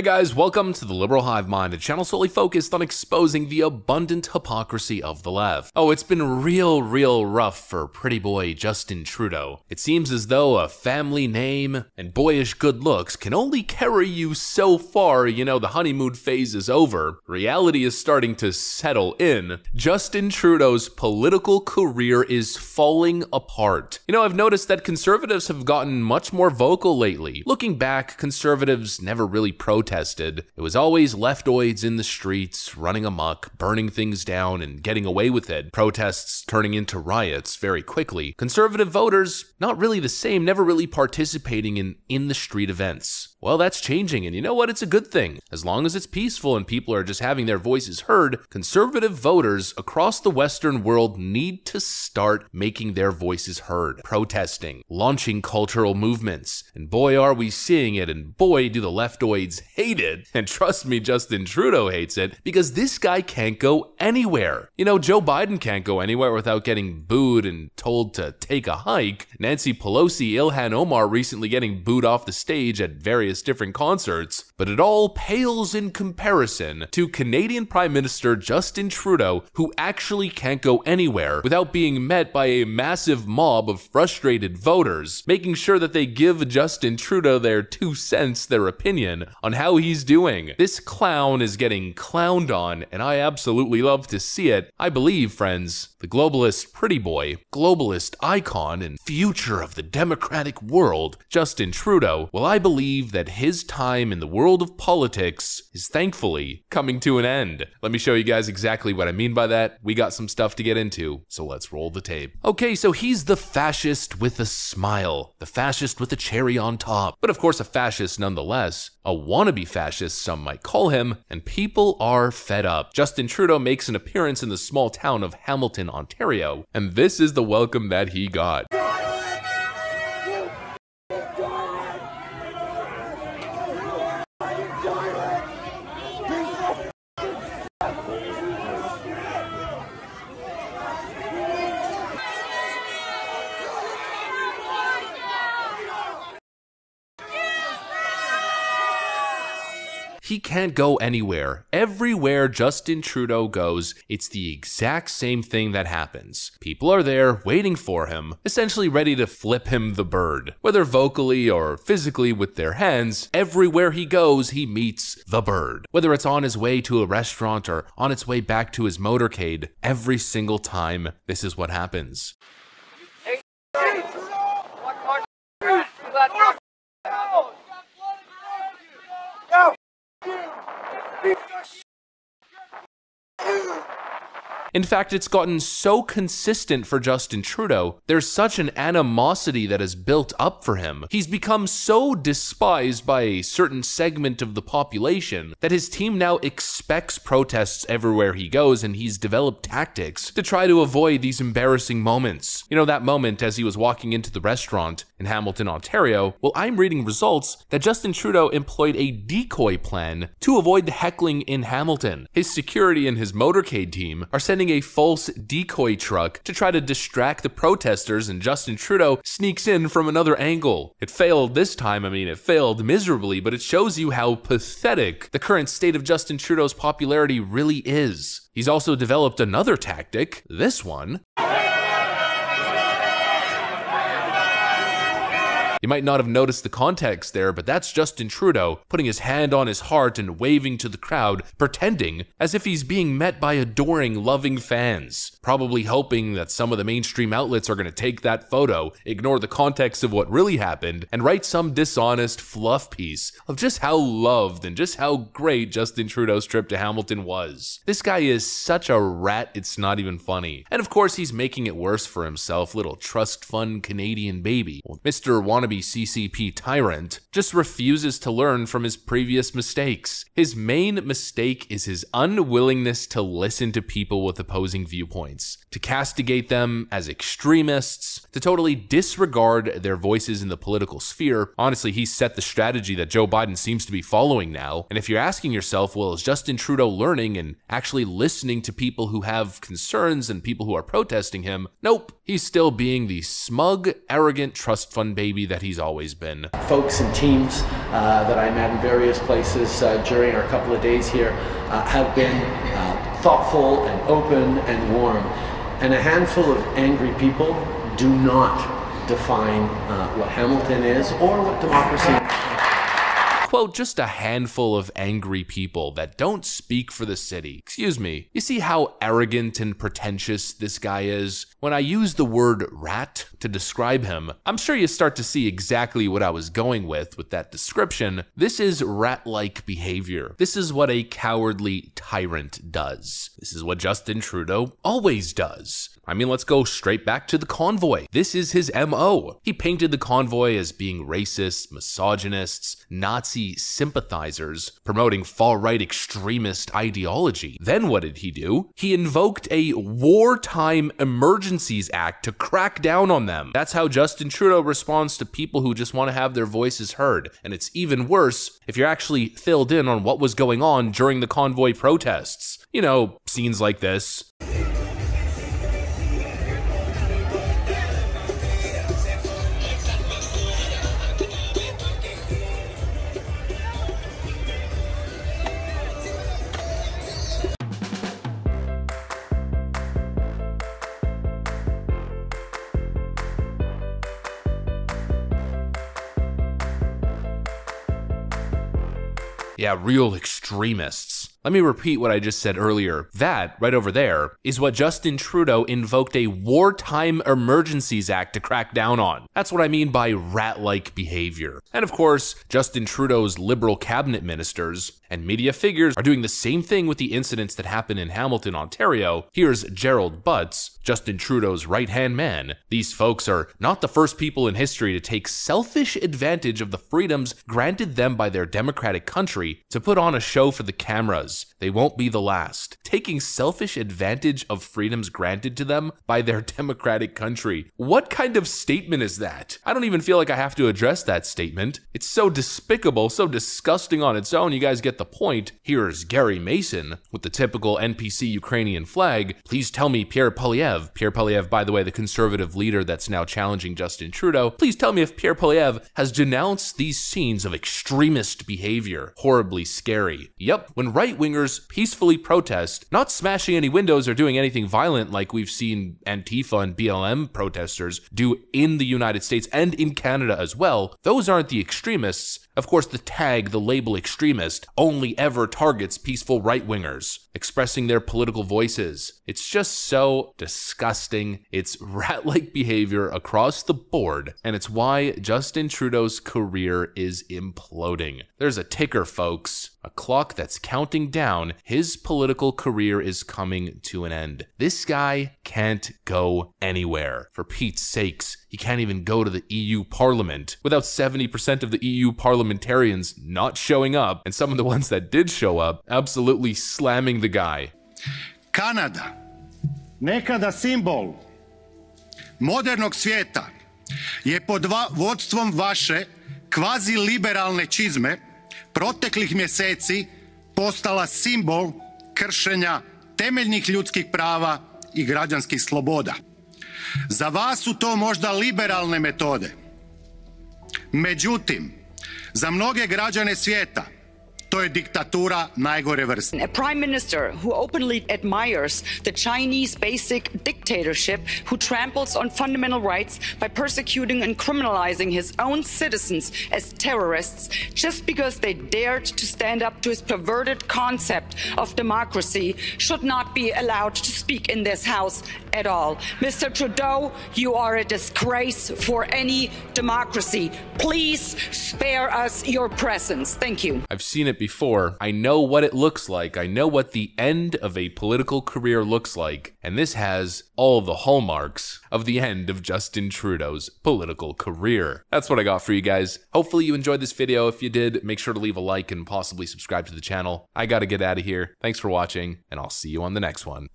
Hey guys, welcome to the Liberal Hive Mind, a channel solely focused on exposing the abundant hypocrisy of the left. Oh, it's been real rough for pretty boy Justin Trudeau. It seems as though a family name and boyish good looks can only carry you so far. You know, the honeymoon phase is over. Reality is starting to settle in. Justin Trudeau's political career is falling apart. You know, I've noticed that conservatives have gotten much more vocal lately. Looking back, conservatives never really protested. It was always leftoids in the streets, running amok, burning things down, and getting away with it. Protests turning into riots very quickly. Conservative voters, not really the same, never really participating in the street events. Well, that's changing, and you know what? It's a good thing. As long as it's peaceful and people are just having their voices heard, conservative voters across the Western world need to start making their voices heard, protesting, launching cultural movements. And boy, are we seeing it, and boy, do the leftoids hate it. And trust me, Justin Trudeau hates it, because this guy can't go anywhere. You know, Joe Biden can't go anywhere without getting booed and told to take a hike. Nancy Pelosi, Ilhan Omar recently getting booed off the stage at various different concerts, but it all pales in comparison to Canadian Prime Minister Justin Trudeau, who actually can't go anywhere without being met by a massive mob of frustrated voters, making sure that they give Justin Trudeau their 2 cents, their opinion on how he's doing. This clown is getting clowned on, and I absolutely love to see it. I believe, friends, the globalist pretty boy, globalist icon, and future of the democratic world, Justin Trudeau, well, I believe that his time in the world of politics is thankfully coming to an end. Let me show you guys exactly what I mean by that. We got some stuff to get into, so let's roll the tape. Okay, so he's the fascist with a smile, the fascist with a cherry on top, but of course a fascist nonetheless, a wannabe fascist some might call him, and people are fed up. Justin Trudeau makes an appearance in the small town of Hamilton, Ontario, and this is the welcome that he got. He can't go anywhere. Everywhere Justin Trudeau goes, it's the exact same thing that happens. People are there waiting for him, essentially ready to flip him the bird. Whether vocally or physically with their hands, everywhere he goes, he meets the bird. Whether it's on his way to a restaurant or on its way back to his motorcade, every single time, this is what happens. In fact, it's gotten so consistent for Justin Trudeau. There's such an animosity that has built up for him. He's become so despised by a certain segment of the population that his team now expects protests everywhere he goes, and he's developed tactics to try to avoid these embarrassing moments. You know, that moment as he was walking into the restaurant in Hamilton, Ontario? Well, I'm reading results that Justin Trudeau employed a decoy plan to avoid the heckling in Hamilton. His security and his motorcade team are sending a false decoy truck to try to distract the protesters, and Justin Trudeau sneaks in from another angle. It failed this time. I mean, it failed miserably, but it shows you how pathetic the current state of Justin Trudeau's popularity really is. He's also developed another tactic, this one. You might not have noticed the context there, but that's Justin Trudeau putting his hand on his heart and waving to the crowd, pretending as if he's being met by adoring, loving fans, probably hoping that some of the mainstream outlets are going to take that photo, ignore the context of what really happened, and write some dishonest fluff piece of just how loved and just how great Justin Trudeau's trip to Hamilton was. This guy is such a rat, it's not even funny. And of course, he's making it worse for himself, little trust fund Canadian baby. Mr. Wannabe CCP tyrant just refuses to learn from his previous mistakes. His main mistake is his unwillingness to listen to people with opposing viewpoints, to castigate them as extremists, to totally disregard their voices in the political sphere. Honestly, he set the strategy that Joe Biden seems to be following now. And if you're asking yourself, well, is Justin Trudeau learning and actually listening to people who have concerns and people who are protesting him? Nope. He's still being the smug, arrogant trust fund baby that he's always been. Folks and teams that I met in various places during our couple of days here have been thoughtful and open and warm. And a handful of angry people do not define what Hamilton is or what democracy is. Quote, just a handful of angry people that don't speak for the city. Excuse me, you see how arrogant and pretentious this guy is? When I use the word rat to describe him, I'm sure you start to see exactly what I was going with that description. This is rat-like behavior. This is what a cowardly tyrant does. This is what Justin Trudeau always does. I mean, let's go straight back to the convoy. This is his MO. He painted the convoy as being racist, misogynists, Nazi sympathizers, promoting far-right extremist ideology. Then what did he do? He invoked a Wartime Emergencies Act to crack down on them. That's how Justin Trudeau responds to people who just want to have their voices heard. And it's even worse if you're actually filled in on what was going on during the convoy protests. You know, scenes like this. Yeah, real extremists. Let me repeat what I just said earlier. That, right over there, is what Justin Trudeau invoked a Wartime Emergencies Act to crack down on. That's what I mean by rat-like behavior. And of course, Justin Trudeau's Liberal cabinet ministers and media figures are doing the same thing with the incidents that happened in Hamilton, Ontario. Here's Gerald Butts, Justin Trudeau's right-hand man. These folks are not the first people in history to take selfish advantage of the freedoms granted them by their democratic country to put on a show for the cameras. They won't be the last. Taking selfish advantage of freedoms granted to them by their democratic country. What kind of statement is that? I don't even feel like I have to address that statement. It's so despicable, so disgusting on its own, you guys get the point. Here's Gary Mason with the typical NPC Ukrainian flag. Please tell me Pierre Poilievre, by the way, the conservative leader that's now challenging Justin Trudeau, please tell me if Pierre Poilievre has denounced these scenes of extremist behavior. Horribly scary. Yep, when right-wingers peacefully protest, not smashing any windows or doing anything violent like we've seen Antifa and BLM protesters do in the United States and in Canada as well, those aren't the extremists. Of course, the label extremist, only ever targets peaceful right-wingers expressing their political voices. It's just so disgusting. It's rat-like behavior across the board, and it's why Justin Trudeau's career is imploding. There's a ticker, folks. A clock that's counting down. His political career is coming to an end. This guy can't go anywhere. For Pete's sakes, he can't even go to the EU Parliament without 70% of the EU parliamentarians not showing up, and some of the ones that did show up absolutely slamming the guy. Kanada, nekada simbol modernog svijeta, je pod vodstvom vaše kvazi-liberalne čizme proteklih mjeseci postala simbol kršenja temeljnih ljudskih prava i građanskih sloboda. Za vas su to možda liberalne metode. Međutim, za mnoge građane svijeta to je diktatura najgore vrste. A prime minister who openly admires the Chinese basic dictatorship, who tramples on fundamental rights by persecuting and criminalizing his own citizens as terrorists just because they dared to stand up to his perverted concept of democracy, should not be allowed to speak in this house at all. Mr. Trudeau, you are a disgrace for any democracy. Please spare us your presence. Thank you. I've seen it before. I know what it looks like. I know what the end of a political career looks like. And this has all the hallmarks of the end of Justin Trudeau's political career. That's what I got for you guys. Hopefully you enjoyed this video. If you did, make sure to leave a like and possibly subscribe to the channel. I gotta get out of here. Thanks for watching, and I'll see you on the next one.